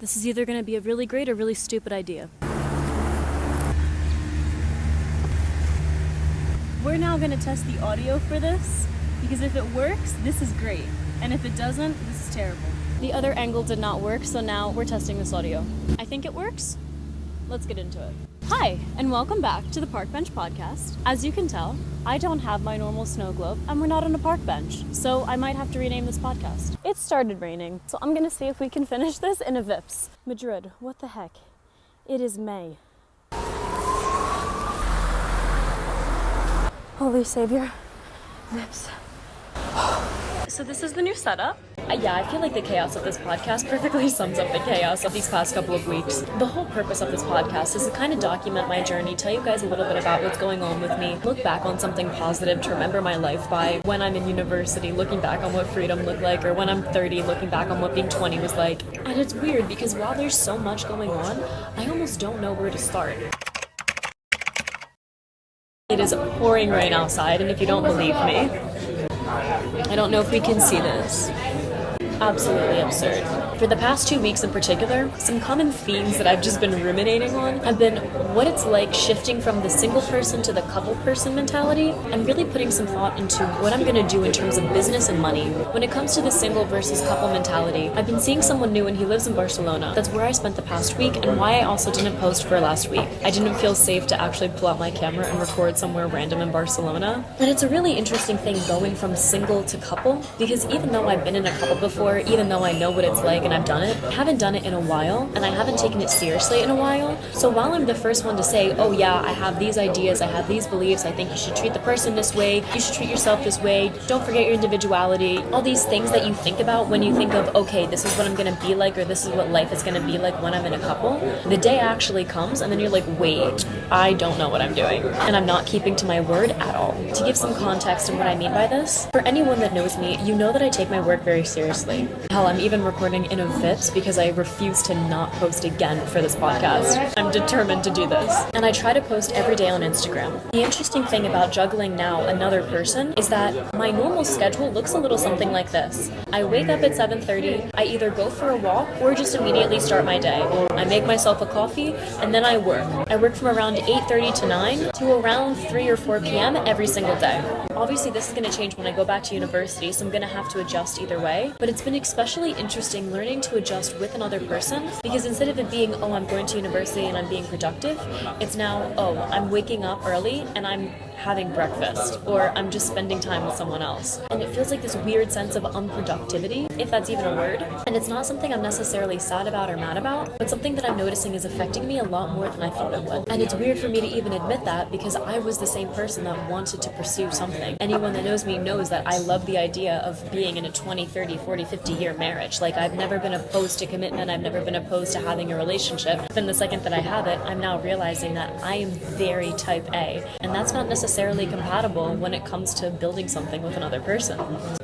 This is either going to be a really great or really stupid idea. We're now going to test the audio for this, because if it works, this is great. And if it doesn't, this is terrible. The other angle did not work, so now we're testing this audio. I think it works. Let's get into it. Hi, and welcome back to the Park Bench Podcast. As you can tell, I don't have my normal snow globe, and we're not on a park bench, so I might have to rename this podcast. It started raining, so I'm gonna see if we can finish this in a Vips. Madrid, what the heck? It is May. Holy Savior, Vips. So this is the new setup. Yeah, I feel like the chaos of this podcast perfectly sums up the chaos of these past couple of weeks. The whole purpose of this podcast is to kind of document my journey, tell you guys a little bit about what's going on with me, look back on something positive to remember my life by, when I'm in university, looking back on what freedom looked like, or when I'm 30, looking back on what being 20 was like. And it's weird because while there's so much going on, I almost don't know where to start. It is pouring rain outside, and if you don't believe me, I don't know if we can see this. Absolutely absurd. For the past 2 weeks in particular, some common themes that I've just been ruminating on have been what it's like shifting from the single person to the couple person mentality, and really putting some thought into what I'm going to do in terms of business and money. When it comes to the single versus couple mentality, I've been seeing someone new and he lives in Barcelona. That's where I spent the past week and why I also didn't post for last week. I didn't feel safe to actually pull out my camera and record somewhere random in Barcelona. And it's a really interesting thing going from single to couple, because even though I've been in a couple before, even though I know what it's like and I've done it, I haven't done it in a while, and I haven't taken it seriously in a while. So while I'm the first one to say, oh yeah, I have these ideas, I have these beliefs, I think you should treat the person this way, you should treat yourself this way, don't forget your individuality, all these things that you think about when you think of, okay, this is what I'm going to be like, or this is what life is going to be like when I'm in a couple, the day actually comes and then you're like, wait, I don't know what I'm doing, and I'm not keeping to my word at all. To give some context on what I mean by this, for anyone that knows me, you know that I take my work very seriously. Hell, I'm even recording in a Vips because I refuse to not post again for this podcast. I'm determined to do this. And I try to post every day on Instagram. The interesting thing about juggling now another person is that my normal schedule looks a little something like this. I wake up at 7:30, I either go for a walk or just immediately start my day. I make myself a coffee and then I work. I work from around 8:30 to 9 to around 3 or 4 p.m. every single day. Obviously this is going to change when I go back to university, so I'm going to have to adjust either way, but it's been especially interesting learning to adjust with another person, because instead of it being, oh, I'm going to university and I'm being productive, it's now, oh, I'm waking up early and I'm having breakfast, or I'm just spending time with someone else. And it feels like this weird sense of unproductivity, if that's even a word. And it's not something I'm necessarily sad about or mad about, but something that I'm noticing is affecting me a lot more than I thought it would. And it's weird for me to even admit that, because I was the same person that wanted to pursue something. Anyone that knows me knows that I love the idea of being in a 20, 30, 40, 50 year marriage. Like, I've never been opposed to commitment, I've never been opposed to having a relationship. Then the second that I have it, I'm now realizing that I am very type A, and that's not necessarily compatible when it comes to building something with another person.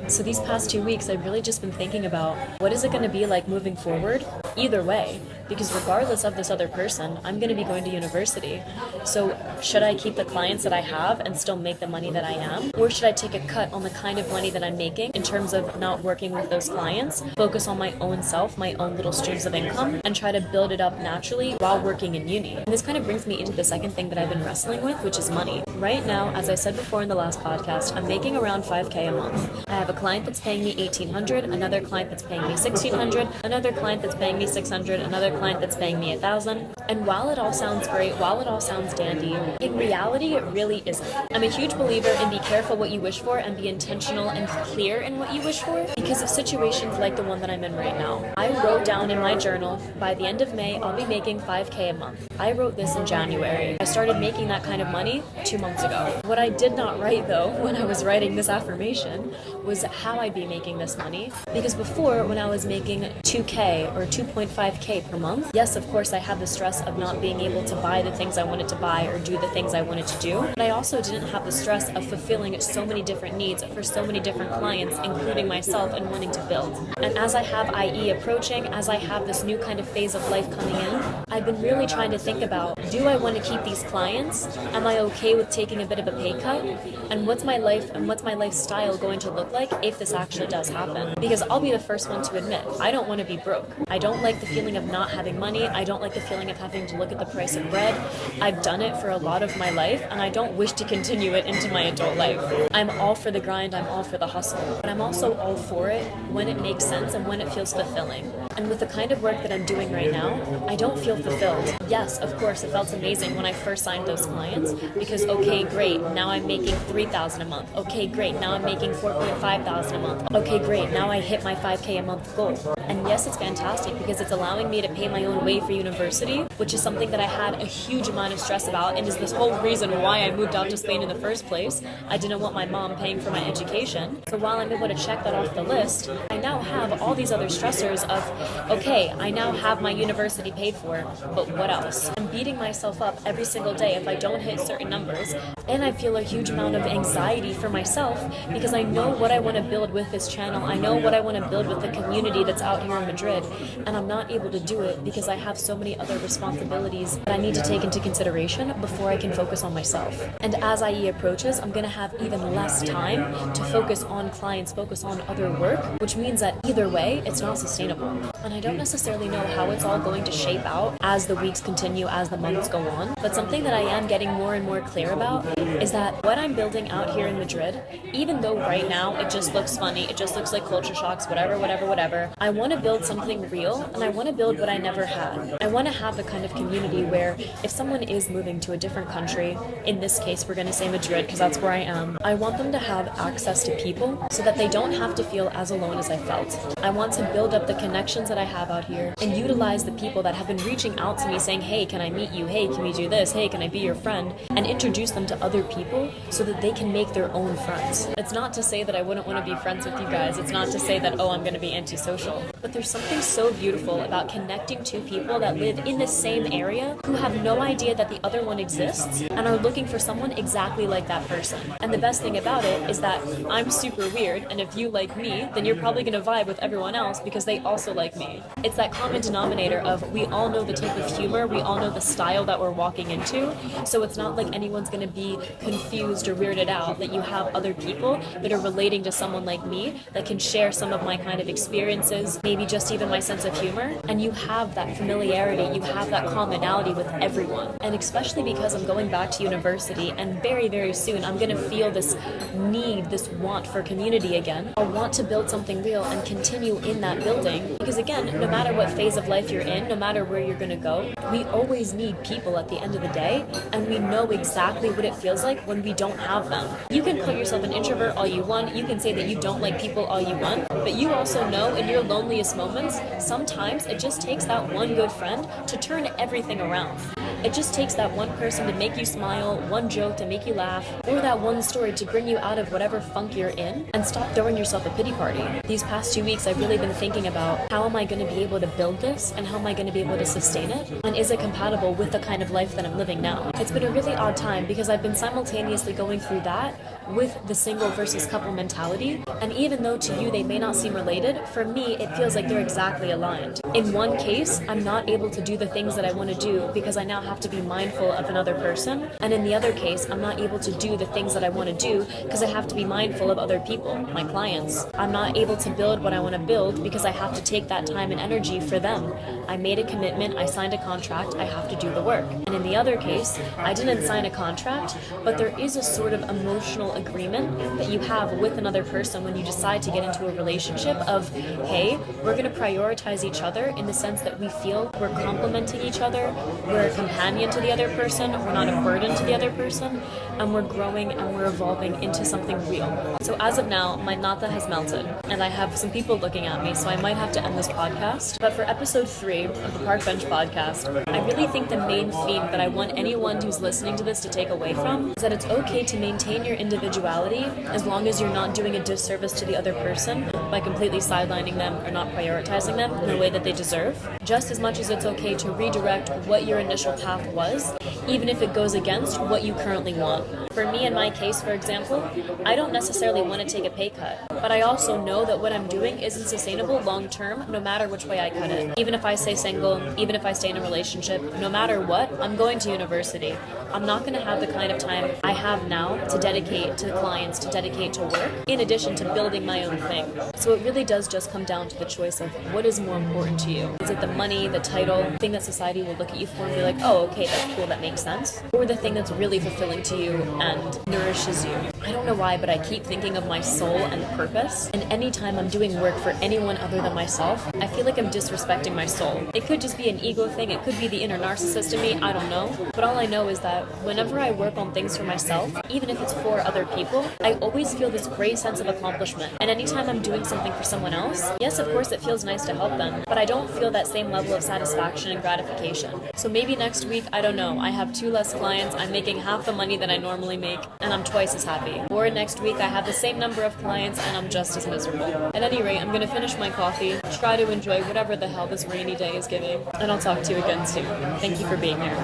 So these past 2 weeks, I've really just been thinking about what is it going to be like moving forward, either way, because regardless of this other person, I'm going to be going to university. So should I keep the clients that I have and still make the money that I am? Or should I take a cut on the kind of money that I'm making in terms of not working with those clients, focus on my own self, my own little streams of income, and try to build it up naturally while working in uni? And this kind of brings me into the second thing that I've been wrestling with, which is money. Right now, as I said before in the last podcast, I'm making around $5,000 a month. I have a client that's paying me $1,800, another client that's paying me $1,600, another client that's paying me $600, another client that's paying me $1,000. And while it all sounds great, while it all sounds dandy, in reality, it really isn't. I'm a huge believer in be careful what you wish for and be intentional and clear in what you wish for, because of situations like the one that I'm in right now. I wrote down in my journal, by the end of May, I'll be making $5,000 a month. I wrote this in January. I started making that kind of money 2 months ago. What I did not write, though, when I was writing this affirmation, was how I'd be making this money. Because before, when I was making $2,000 or $2.5K per month, yes, of course, I had the stress of not being able to buy the things I wanted to buy or do the things I wanted to do. But I also didn't have the stress of fulfilling so many different needs for so many different clients, including myself, and wanting to build. And as I have IE approaching, as I have this new kind of phase of life coming in, I've been really trying to think about, do I want to keep these clients? Am I okay with taking a bit of a pay cut? And what's my life and what's my lifestyle going to look like if this actually does happen? Because I'll be the first one to admit, I don't want to be broke. I don't like the feeling of not having money. I don't like the feeling of having to look at the price of bread. I've done it for a lot of my life, and I don't wish to continue it into my adult life. I'm all for the grind, I'm all for the hustle, but I'm also all for it when it makes sense and when it feels fulfilling. And with the kind of work that I'm doing right now, I don't feel fulfilled. Yes, of course, it felt amazing when I first signed those clients because, okay, great, now I'm making $3,000 a month. Okay, great, now I'm making $4,500 a month. Okay, great, now I hit my $5K a month goal. And yes, it's fantastic because it's allowing me to pay my own way for university, which is something that I had a huge amount of stress about and is this whole reason why I moved out to Spain in the first place. I didn't want my mom paying for my education. So while I'm able to check that off the list, I now have all these other stressors of, okay, I now have my university paid for, but what else? I'm beating myself up every single day if I don't hit certain numbers, and I feel a huge amount of anxiety for myself because I know what I want to build with this channel. I know what I want to build with the community that's out here in Madrid, and I'm not able to do it because I have so many other responsibilities that I need to take into consideration before I can focus on myself. And as IE approaches, I'm going to have even less time to focus on clients, focus on other work, which means that either way, it's not sustainable. And I don't necessarily know how it's all going to shape out as the weeks continue, as the months go on, but something that I am getting more and more clear about is that what I'm building out here in Madrid, even though right now it just looks funny, it just looks like culture shocks, whatever, I want to build something real, and I want to build what I never had. I want to have the kind of community where if someone is moving to a different country, in this case we're going to say Madrid because that's where I am, I want them to have access to people so that they don't have to feel as alone as I felt. I want to build up the connections that I have out here and utilize the people that have been reaching out to me saying, hey, can I meet you? Hey, can we do this? Hey, can I be your friend? And introduce them to other people so that they can make their own friends. It's not to say that I wouldn't want to be friends with you guys. It's not to say that, oh, I'm going to be antisocial. But there's something so beautiful about connecting to people that live in the same area who have no idea that the other one exists and are looking for someone exactly like that person. And the best thing about it is that I'm super weird, and if you like me, then you're probably going to vibe with everyone else because they also like me. It's that common denominator of we all know the type of humor, we all know the style that we're walking into, so it's not like anyone's going to be confused or weirded out that you have other people that are relating to someone like me that can share some of my kind of experiences, maybe just even my sense of humor, and you have that familiarity, you have that commonality with everyone. And especially because I'm going back to university and very, very soon I'm going to feel this need, this want for community again. I want to build something real and continue in that building because again, no matter what phase of life you're in, no matter where you're going to go, we always need people at the end of the day, and we know exactly what it feels like when we don't have them. You can call yourself an introvert all you want, you can say that you don't like people all you want, but you also know in your loneliest moments, sometimes it just takes that one good friend to turn everything around. It just takes that one person to make you smile, one joke to make you laugh, or that one story to bring you out of whatever funk you're in and stop throwing yourself a pity party. These past 2 weeks, I've really been thinking about how am I going to be able to build this and how am I going to be able to sustain it, and is it compatible with the kind of life that I'm living now? It's been a really odd time because I've been simultaneously going through that with the single versus couple mentality, and even though to you they may not seem related, for me it feels like they're exactly aligned. In one case, I'm not able to do the things that I want to do because I now have to be mindful of another person, and in the other case, I'm not able to do the things that I want to do because I have to be mindful of other people, my clients. I'm not able to build what I want to build because I have to take that time and energy for them. I made a commitment, I signed a contract, I have to do the work. And in the other case, I didn't sign a contract, but there is a sort of emotional agreement that you have with another person when you decide to get into a relationship of, hey, we're going to prioritize each other in the sense that we feel we're complementing each other, we're a companion to the other person, we're not a burden to the other person, and we're growing and we're evolving into something real. So as of now, my nata has melted, and I have some people looking at me, so I might have to end this podcast. But for episode 3 of the Park Bench podcast, I really think the main theme that I want anyone who's listening to this to take away from is that it's okay to maintain your individuality as long as you're not doing a disservice to the other person by completely sidelining them or not prioritizing them in the way that they deserve. Just as much as it's okay to redirect what your initial path was, even if it goes against what you currently want. For me, in my case, for example, I don't necessarily want to take a pay cut, but I also know that what I'm doing isn't sustainable long term, no matter which way I cut it. Even if I stay single, even if I stay in a relationship, no matter what, I'm going to university. I'm not going to have the kind of time I have now to dedicate to clients, to dedicate to work, in addition to building my own thing. So it really does just come down to the choice of what is more important to you. Is it the money, the title, the thing that society will look at you for and be like, oh, okay, that's cool, that makes sense? Or the thing that's really fulfilling to you and nourishes you? I don't know why, but I keep thinking of my soul and purpose. And anytime I'm doing work for anyone other than myself, I feel like I'm disrespecting my soul. It could just be an ego thing. It could be the inner narcissist in me. I don't know. But all I know is that whenever I work on things for myself, even if it's for other people, I always feel this great sense of accomplishment. And anytime I'm doing something for someone else, yes, of course, it feels nice to help them, but I don't feel that same level of satisfaction and gratification. So maybe next week, I don't know, I have 2 less clients, I'm making half the money that I normally make, and I'm twice as happy. Or next week, I have the same number of clients, and I'm just as miserable. At any rate, I'm going to finish my coffee, try to enjoy whatever the hell this rainy day is giving, and I'll talk to you again soon. Thank you for being here.